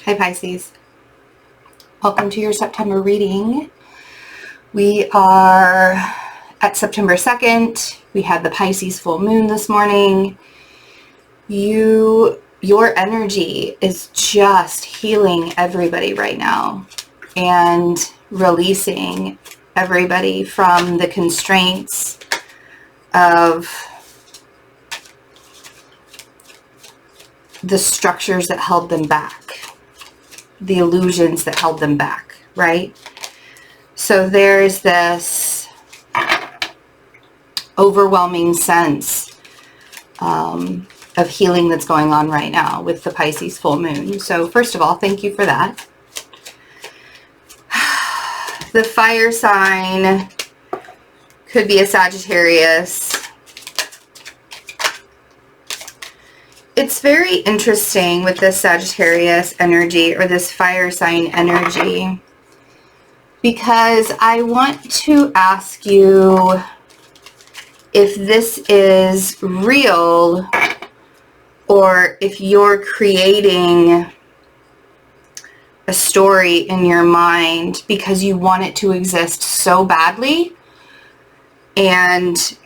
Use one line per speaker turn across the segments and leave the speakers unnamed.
Hi Pisces. Welcome to your September reading. We are at September 2nd. We had the Pisces full moon this morning. Your energy is just healing everybody right now and releasing everybody from the constraints of the structures that held them back, the illusions that held them back, right? So there's this overwhelming sense of healing that's going on right now with the Pisces full moon. So first of all, thank you for that. The fire sign could be a Sagittarius. It's very interesting with this Sagittarius energy or this fire sign energy, because I want to ask you if this is real or if you're creating a story in your mind because you want it to exist so badly, and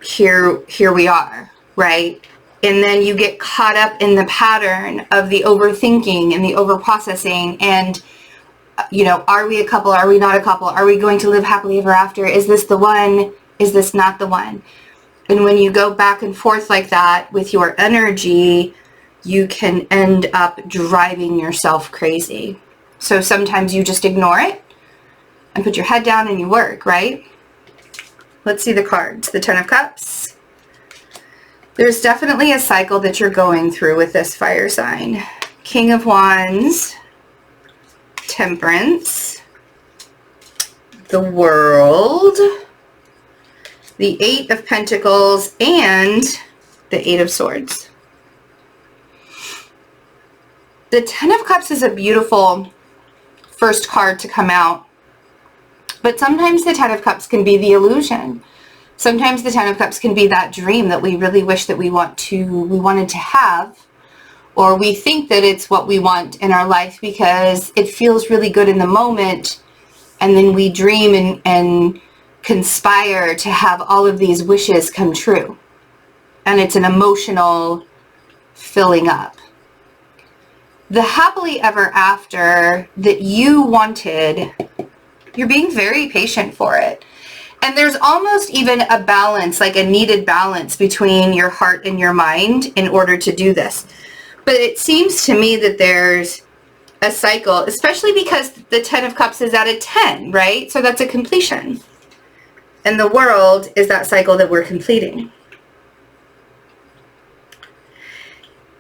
here we are, right? And then you get caught up in the pattern of the overthinking and the overprocessing and, you know, are we a couple? Are we not a couple? Are we going to live happily ever after? Is this the one? Is this not the one? And when you go back and forth like that with your energy, you can end up driving yourself crazy. So sometimes you just ignore it and put your head down and you work, right? Let's see the cards. The Ten of Cups. There's definitely a cycle that you're going through with this fire sign. King of Wands, Temperance, the World, the Eight of Pentacles, and the Eight of Swords. The Ten of Cups is a beautiful first card to come out, but sometimes the Ten of Cups can be the illusion. Sometimes the Ten of Cups can be that dream that we really wish that we wanted to have, or we think that it's what we want in our life because it feels really good in the moment, and then we dream and conspire to have all of these wishes come true. And it's an emotional filling up. The happily ever after that you wanted, you're being very patient for it. And there's almost even a balance, like a needed balance between your heart and your mind in order to do this. But it seems to me that there's a cycle, especially because the Ten of Cups is at a 10, right? So that's a completion. And the World is that cycle that we're completing.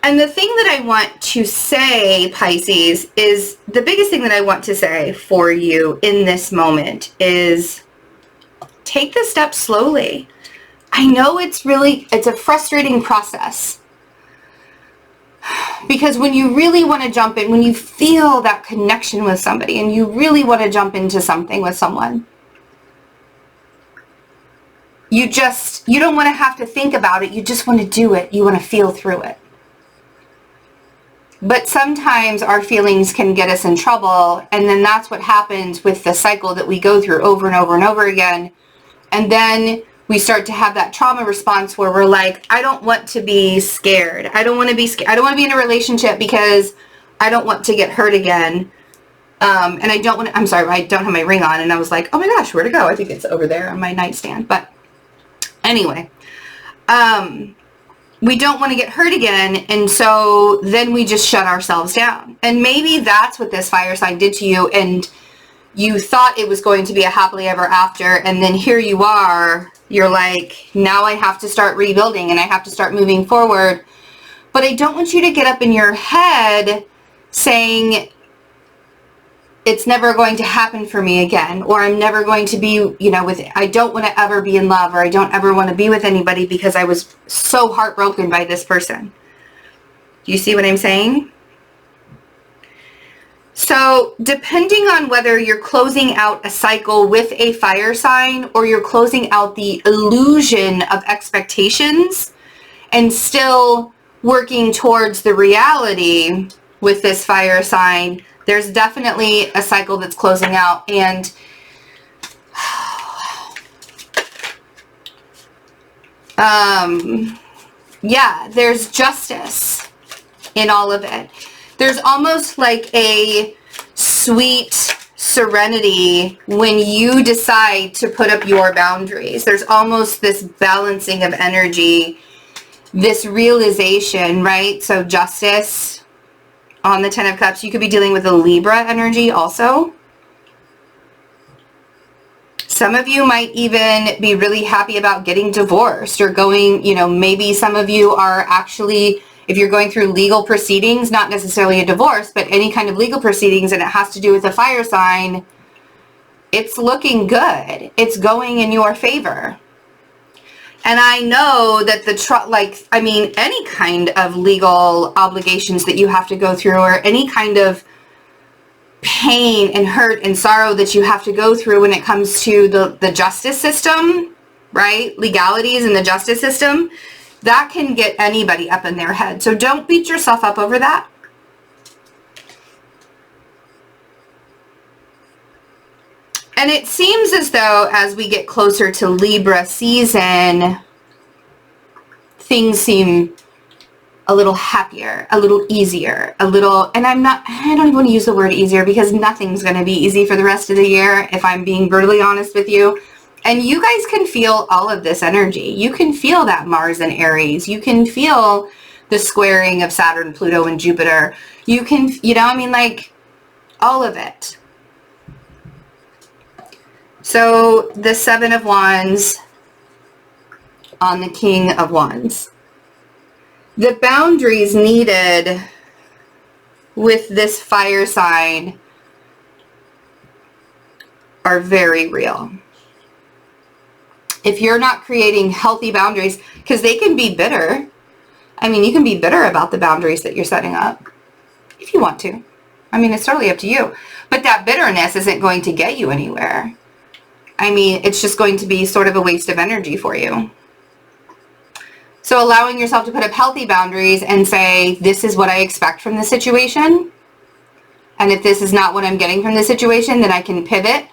And the thing that I want to say, Pisces, is the biggest thing that I want to say for you in this moment is take the steps slowly. I know it's a frustrating process, because when you really want to jump in, when you feel that connection with somebody and you really want to jump into something with someone, you don't want to have to think about it. You just want to do it. You want to feel through it. But sometimes our feelings can get us in trouble, and then that's what happens with the cycle that we go through over and over and over again. And then we start to have that trauma response where we're like, I don't want to be scared. I don't want to be scared. I don't want to be in a relationship because I don't want to get hurt again. And I don't want to, I'm sorry, I don't have my ring on. And I was like, oh my gosh, where'd it go? I think it's over there on my nightstand. But anyway, we don't want to get hurt again. And so then we just shut ourselves down. And maybe that's what this fire sign did to you. And you thought it was going to be a happily ever after, and then here you are, you're like, now I have to start rebuilding and I have to start moving forward. But I don't want you to get up in your head saying, it's never going to happen for me again, or I'm never going to be, I don't want to ever be in love, or I don't ever want to be with anybody because I was so heartbroken by this person. Do you see what I'm saying? So depending on whether you're closing out a cycle with a fire sign or you're closing out the illusion of expectations and still working towards the reality, with this fire sign. There's definitely a cycle that's closing out, and yeah, there's justice in all of it. There's almost like a sweet serenity when you decide to put up your boundaries. There's almost this balancing of energy, this realization, right? So justice on the Ten of Cups. You could be dealing with a Libra energy also. Some of you might even be really happy about getting divorced or going, you know, maybe some of you are actually, if you're going through legal proceedings, not necessarily a divorce, but any kind of legal proceedings, and it has to do with a fire sign, it's looking good. It's going in your favor. And I know that any kind of legal obligations that you have to go through, or any kind of pain and hurt and sorrow that you have to go through when it comes to the justice system, right? Legalities in the justice system, that can get anybody up in their head. So don't beat yourself up over that. And it seems as though as we get closer to Libra season, things seem a little happier, a little easier, a little, and I don't even want to use the word easier because nothing's going to be easy for the rest of the year, if I'm being brutally honest with you. And you guys can feel all of this energy. You can feel that Mars and Aries. You can feel the squaring of Saturn, Pluto, and Jupiter. You can, like all of it. So the Seven of Wands on the King of Wands. The boundaries needed with this fire sign are very real. If you're not creating healthy boundaries, because they can be bitter. I mean, you can be bitter about the boundaries that you're setting up if you want to. I mean, it's totally up to you. But that bitterness isn't going to get you anywhere. I mean, it's just going to be sort of a waste of energy for you. So allowing yourself to put up healthy boundaries and say, this is what I expect from the situation. And if this is not what I'm getting from the situation, then I can pivot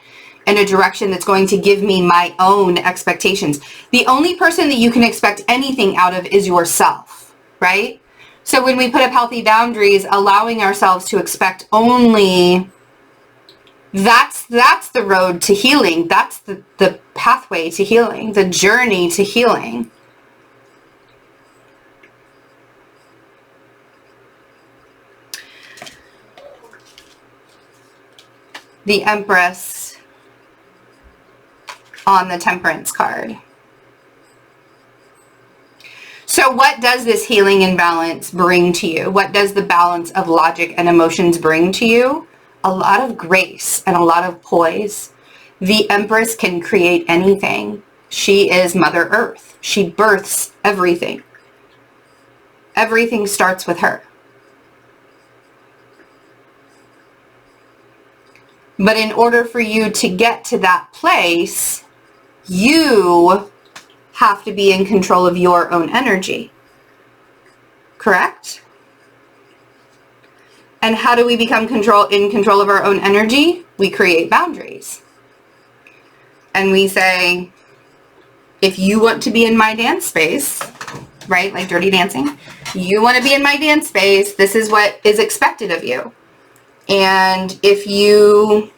in a direction that's going to give me my own expectations. The only person that you can expect anything out of is yourself, right? So when we put up healthy boundaries, allowing ourselves to expect only, that's the road to healing. That's the pathway to healing, the journey to healing. The Empress on the Temperance card. So what does this healing and balance bring to you? What does the balance of logic and emotions bring to you? A lot of grace and a lot of poise. The Empress can create anything. She is Mother Earth. She births everything. Everything starts with her. But in order for you to get to that place, you have to be in control of your own energy. Correct? And how do we become in control of our own energy? We create boundaries. And we say, if you want to be in my dance space, right, like Dirty Dancing, you want to be in my dance space, this is what is expected of you. And if you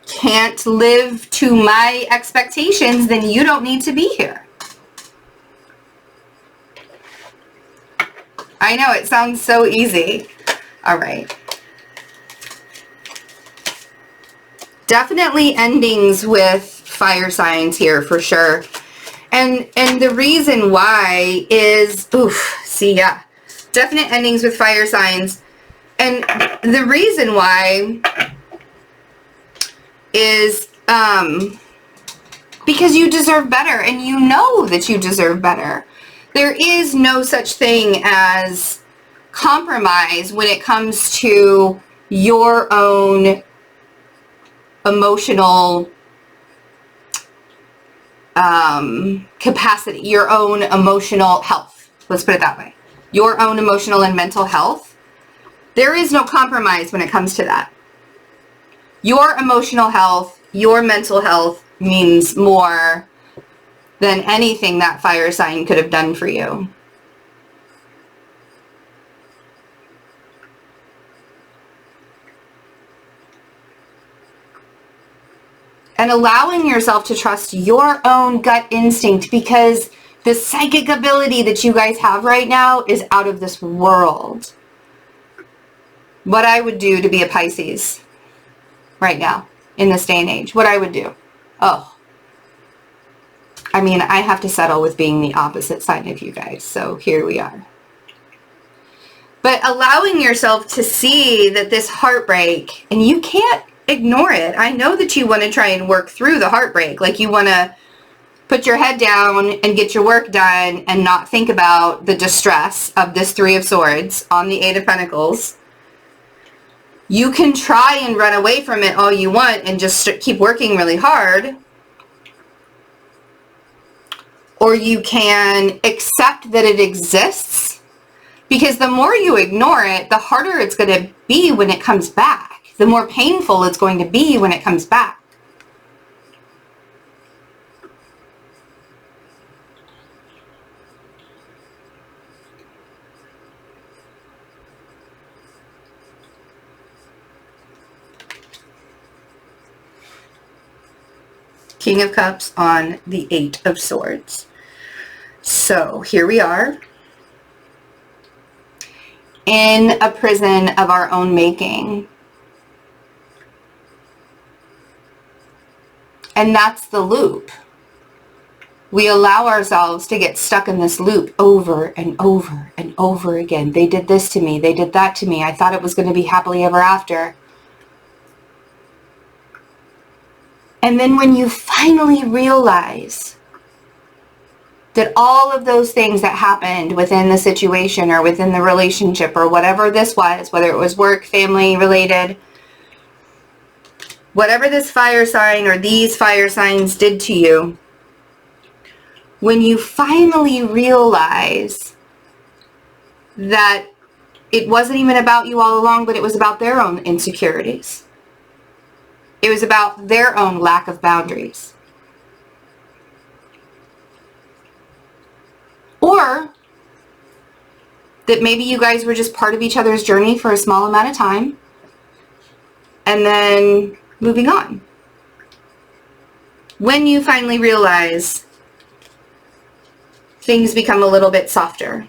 can't live to my expectations, then you don't need to be here. I know it sounds so easy. All right. Definitely endings with fire signs here for sure. And the reason why is, definite endings with fire signs. And the reason why is because you deserve better, and you know that you deserve better. There is no such thing as compromise when it comes to your own emotional capacity, your own emotional health. Let's put it that way. Your own emotional and mental health. There is no compromise when it comes to that. Your emotional health, your mental health means more than anything that fire sign could have done for you. And allowing yourself to trust your own gut instinct, because the psychic ability that you guys have right now is out of this world. What I would do to be a Pisces right now, in this day and age, what I would do. Oh, I mean, I have to settle with being the opposite sign of you guys, so here we are. But allowing yourself to see that this heartbreak, and you can't ignore it. I know that you want to try and work through the heartbreak. Like, you want to put your head down and get your work done and not think about the distress of this Three of Swords on the Eight of Pentacles. You can try and run away from it all you want and just keep working really hard. Or you can accept that it exists, because the more you ignore it, the harder it's going to be when it comes back. The more painful it's going to be when it comes back. King of Cups on the Eight of Swords. So here we are in a prison of our own making. And that's the loop. We allow ourselves to get stuck in this loop over and over and over again. They did this to me. They did that to me. I thought it was going to be happily ever after. And then when you finally realize that all of those things that happened within the situation or within the relationship or whatever this was, whether it was work, family related, whatever this fire sign or these fire signs did to you, when you finally realize that it wasn't even about you all along, but it was about their own insecurities. It was about their own lack of boundaries. Or that maybe you guys were just part of each other's journey for a small amount of time and then moving on. When you finally realize, things become a little bit softer.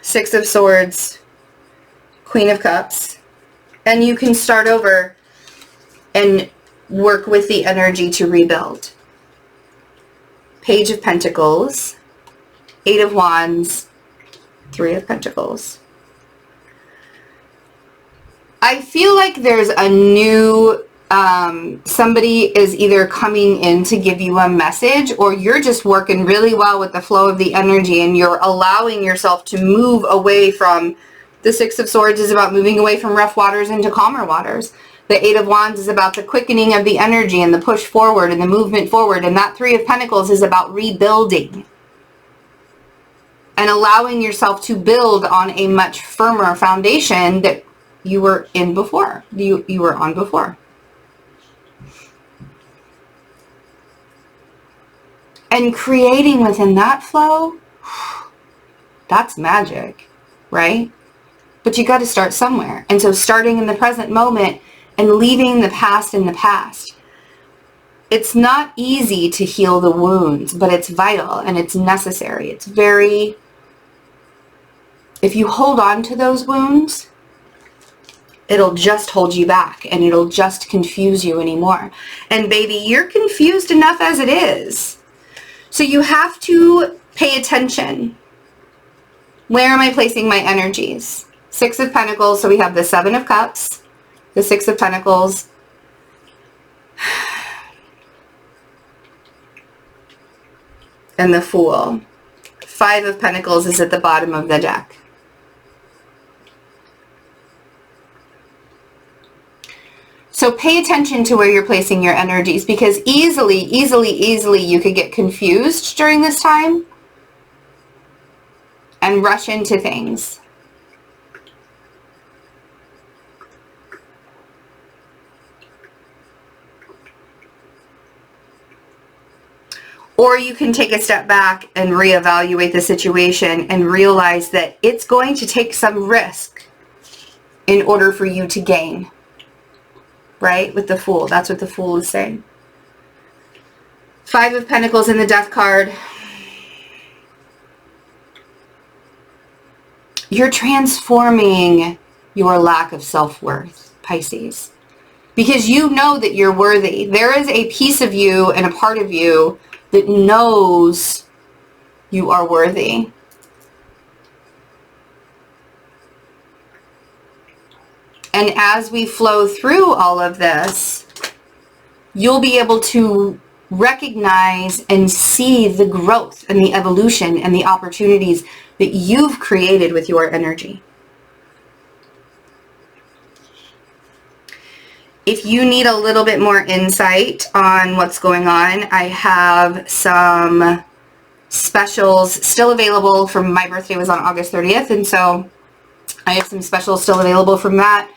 Six of Swords, Queen of Cups, and you can start over and work with the energy to rebuild. Page of Pentacles, Eight of Wands, Three of Pentacles. I feel like there's a new, somebody is either coming in to give you a message, or you're just working really well with the flow of the energy and you're allowing yourself to move away from, the Six of Swords is about moving away from rough waters into calmer waters. The Eight of Wands is about the quickening of the energy and the push forward and the movement forward. And that Three of Pentacles is about rebuilding and allowing yourself to build on a much firmer foundation that you were in before, you were on before. And creating within that flow, that's magic, right? But you got to start somewhere. And so starting in the present moment and leaving the past in the past. It's not easy to heal the wounds, but it's vital and it's necessary. It's very, if you hold on to those wounds, it'll just hold you back and it'll just confuse you anymore. And baby, you're confused enough as it is. So you have to pay attention. Where am I placing my energies? Six of Pentacles, so we have the Seven of Cups, the Six of Pentacles, and the Fool. Five of Pentacles is at the bottom of the deck. So pay attention to where you're placing your energies, because easily you could get confused during this time and rush into things. Or you can take a step back and reevaluate the situation and realize that it's going to take some risk in order for you to gain. Right? With the Fool. That's what the Fool is saying. 5 of Pentacles in the Death card. You're transforming your lack of self-worth, Pisces. Because you know that you're worthy. There is a piece of you and a part of you that knows you are worthy. And as we flow through all of this, you'll be able to recognize and see the growth and the evolution and the opportunities that you've created with your energy. If you need a little bit more insight on what's going on, I have some specials still available from my birthday was on August 30th. And so I have some specials still available from that.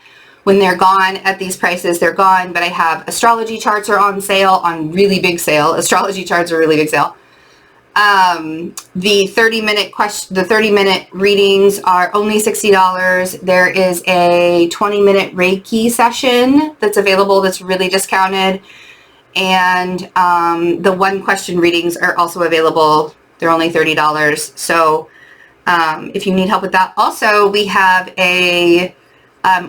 When they're gone at these prices, they're gone. But I have astrology charts are on sale, on really big sale. Astrology charts are really big sale. The 30-minute readings are only $60. There is a 20-minute Reiki session that's available that's really discounted. And the 1-question readings are also available. They're only $30. So if you need help with that. Also, we have a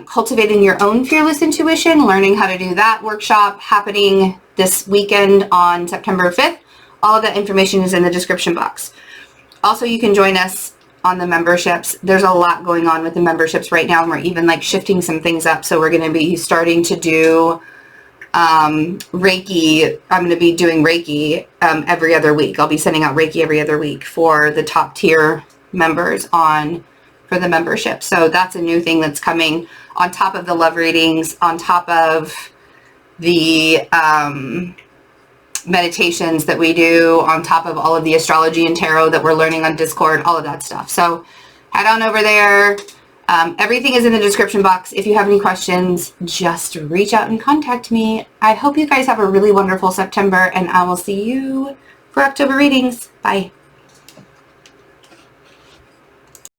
Cultivating Your Own Fearless Intuition, learning how to do that workshop happening this weekend on September 5th. All of that information is in the description box. Also, you can join us on the memberships. There's a lot going on with the memberships right now, and we're even like shifting some things up. So we're going to be starting to do Reiki. I'm going to be doing Reiki every other week. I'll be sending out Reiki every other week for the top tier members for the membership. So that's a new thing that's coming on top of the love readings, on top of the meditations that we do, on top of all of the astrology and tarot that we're learning on Discord, all of that stuff. So head on over there. Everything is in the description box. If you have any questions, just reach out and contact me. I hope you guys have a really wonderful September, and I will see you for October readings. Bye.